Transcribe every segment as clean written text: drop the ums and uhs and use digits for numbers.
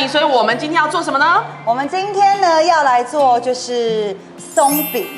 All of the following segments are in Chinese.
迎。所以我们今天要做什么呢？我们今天呢要来做就是松饼。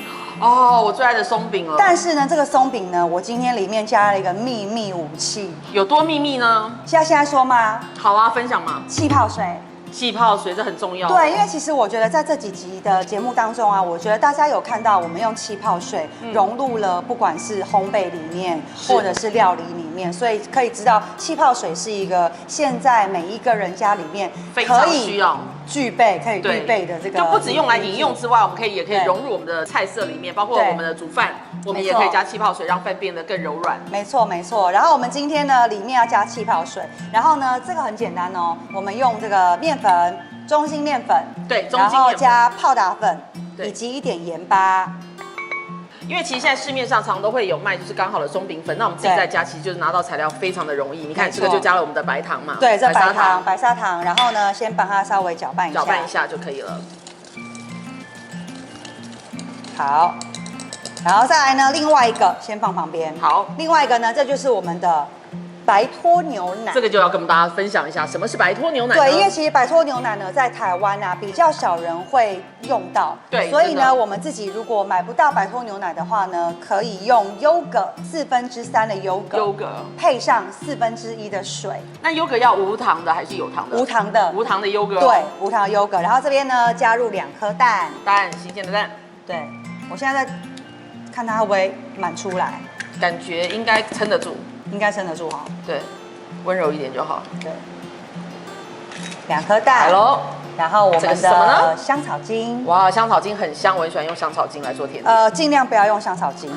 哦，我最爱的松饼了。但是呢，这个松饼呢，我今天里面加了一个秘密武器。有多秘密呢？现在说吗？好啊，分享嘛。气泡水。气泡水这很重要。对，因为其实我觉得在这几集的节目当中啊，我觉得大家有看到我们用气泡水融入了不管是烘焙里面或者是料理里面，所以可以知道气泡水是一个现在每一个人家里面非常需要具备可以预备的这个，就不止用来饮用之外，我们也可以融入我们的菜色里面，包括我们的煮饭，我们也可以加气泡水，让饭变得更柔软。没错没错。然后我们今天呢，里面要加气泡水，然后呢，这个很简单哦，我们用这个面粉，中筋面粉，对，然后加泡打粉，以及一点盐巴。因为其实现在市面上常都会有卖，就是刚好的松饼粉，那我们自己在家其实就是拿到材料非常的容易。你看这个就加了我们的白糖嘛，对，这白砂糖，然后呢，先把它稍微搅拌一下就可以了。好，然后再来呢，另外一个先放旁边。好，另外一个呢，这就是我们的白脱牛奶，这个就要跟我们大家分享一下，什么是白脱牛奶呢？对，因为其实白脱牛奶呢，在台湾啊比较少人会用到，对，所以呢，我们自己如果买不到白脱牛奶的话呢，可以用优格3/4的优格配上1/4的水。那优格要无糖的还是有糖的？无糖的，无糖的优格。对，无糖的优格。然后这边呢，加入2颗蛋，新鲜的蛋。对，我现在在看它会不会满出来，感觉应该撑得住。应该撑得住哈，对，温柔一点就好。对，2颗蛋，来喽。然后我们的什么呢？香草精。哇，香草精很香，我很喜欢用香草精来做甜点。尽量不要用香草精。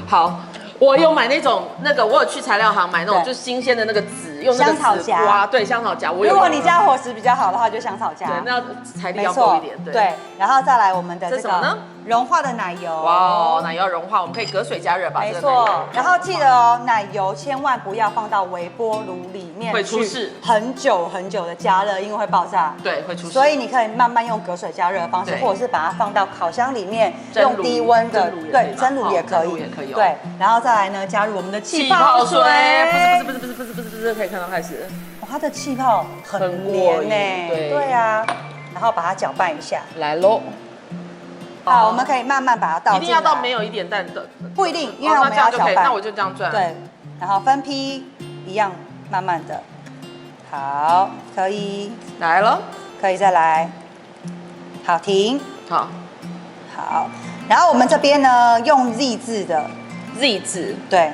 好，我有买那种我有去材料行买那种就是新鲜的那个籽，用那个香草荚，对，香草荚。如果你家伙食比较好的话，就香草荚。对，那材料要够一点。对，然后再来我们的这什么呢？融化的奶油。哇，奶油要融化，我们可以隔水加热吧。没错，然后记得哦，奶油千万不要放到微波炉里面，会出事，很久很久的加热，因为会爆炸。对，会出事。所以你可以慢慢用隔水加热的方式，或者是把它放到烤箱里面，用低温的，对，蒸炉也可以。对，然后再来呢，加入我们的气泡水。不是，可以看到开始。哇，它的气泡很黏呢。对啊，然后把它搅拌一下。来喽。好，我们可以慢慢把它倒进来。一定要到没有一点蛋的？不一定，因为我们要搅拌。那我就这样转。对，然后分批一样，慢慢的。好，可以。来了。可以再来。好，停。好。好，然后我们这边呢，用 Z 字的。Z 字。对。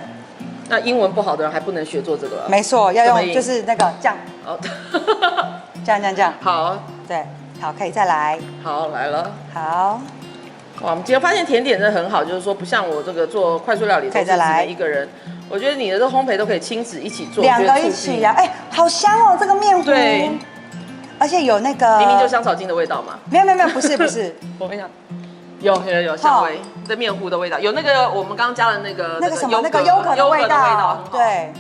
那英文不好的人还不能学做这个。没错，要用就是那个这样。哦。这样。好。对，好，可以再来。好，来了。好。哇，我们今天发现甜点真的很好，就是说不像我这个做快速料理，可以再来一个人。我觉得你的这烘焙都可以亲子一起做，2个一起呀，哎，好香哦，这个面糊。对，而且有那个明明就香草精的味道嘛。没有，不是。我跟你讲，有香味，这面糊的味道，有那个我们刚刚加的那个什么那个优格的味道，对。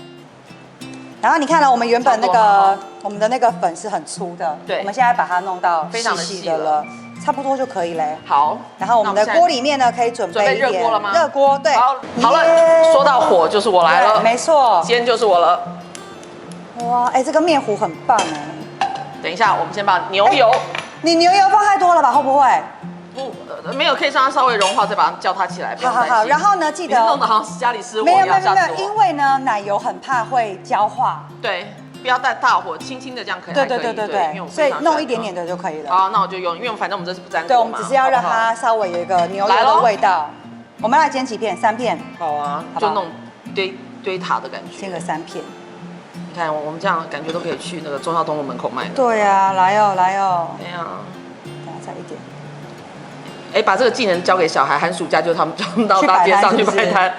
然后你看了，我们原本我们的那个粉是很粗的，对，我们现在把它弄到非常的细的了。差不多就可以嘞。好，然后我们的锅里面呢，可以准备热锅了吗？热锅，对。好了，说到火就是我来了，没错，今天就是我了。哇，哎，这个面糊很棒哎。等一下，我们先把牛油。你牛油放太多了吧？会不会？不，没有，可以让它稍微融化，再把它叫它起来。好，然后呢，记得弄得好像家里失火一样。没有，因为呢，奶油很怕会焦化。对。不要带大火，轻轻的这样可以。对，所以弄一点点的就可以了。好，那我就用，因为反正我们这是不粘锅嘛。对，我们只是要让它稍微有一个牛油的味道。我们来煎几片？3片。好啊，就弄堆塔的感觉。煎个3片。你看，我们这样感觉都可以去那个忠孝东路门口卖的。对呀，来哦。哎呀，等下再一点。哎，把这个技能交给小孩，寒暑假就他们到大街上去摆摊，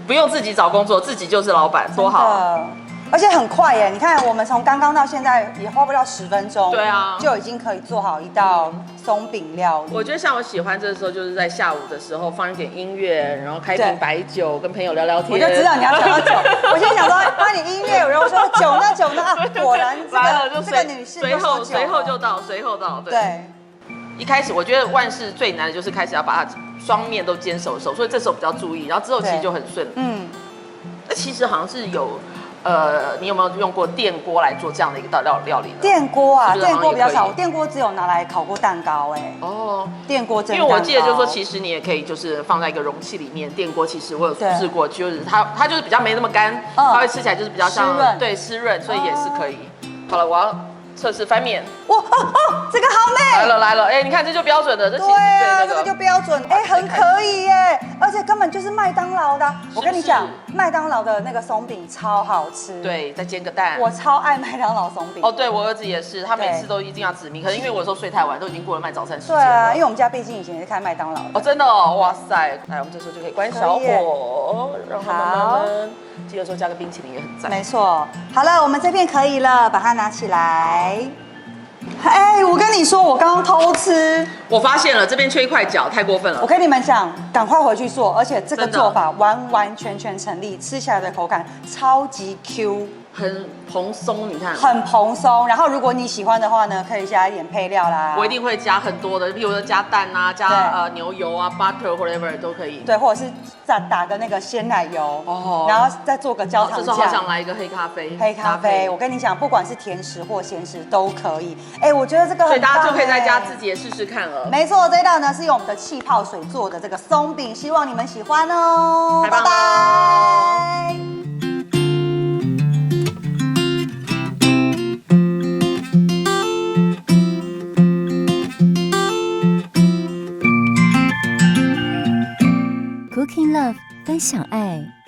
不用自己找工作，自己就是老板，多好。而且很快耶！你看，我们从刚刚到现在也花不到10分钟，对啊，就已经可以做好一道松饼料理。我觉得像我喜欢这个时候，就是在下午的时候放一点音乐，然后开瓶白酒，跟朋友聊聊天。我就知道你要讲到酒，我先想说帮你音乐，然后说酒呢啊，果然这个女士随后就到，对。一开始我觉得万事最难的就是开始要把它双面都煎熟，所以这时候比较注意，然后之后其实就很顺。那其实好像是有你有没有用过电锅来做这样的一个料理呢？电锅啊，是不是电锅比较少，好像也可以电锅只有拿来烤过蛋糕哎。哦，电锅蒸因蛋糕。为我记得就是说，其实你也可以就是放在一个容器里面，电锅其实我有对试过，就是它就是比较没那么干，它会吃起来就是比较像湿润对湿润，所以也是可以。好了，我要测试翻面。哇这个好美。来了，哎，你看这就标准的，这其实对是最啊，那个这个就标准，哎，很可以耶，而且根本就是麦当劳的。我跟你讲，麦当劳的那个松饼超好吃。对，再煎个蛋。我超爱麦当劳松饼。哦，对我儿子也是，他每次都一定要指明，可能因为我有时候睡太晚，都已经过了卖早餐时间对啊，了。因为我们家毕竟以前也是开麦当劳的。哦，真的哦，哇塞！来，我们这时候就可以关小火，让它慢慢。记得说加个冰淇淋也很赞。没错，好了，我们这边可以了，把它拿起来。哎，我跟你说，我刚刚偷吃，我发现了，这边缺一块角，太过分了。我跟你们讲，赶快回去做，而且这个做法完完全全成立，吃起来的口感超级 Q。很蓬松，你看，很蓬松。然后如果你喜欢的话呢，可以加一点配料啦。我一定会加很多的，比如说加蛋啊，加牛油啊 ，butter whatever 都可以。对，或者是再打个那个鲜奶油，哦，然后再做个焦糖酱。这时候好想来一个黑咖啡。黑咖啡，我跟你讲，不管是甜食或咸食都可以。哎，我觉得这个很棒，所以大家就可以在家自己也试试看了。没错，这一道呢是用我们的气泡水做的这个松饼，希望你们喜欢哦。拜拜。Cooking Love 分享爱。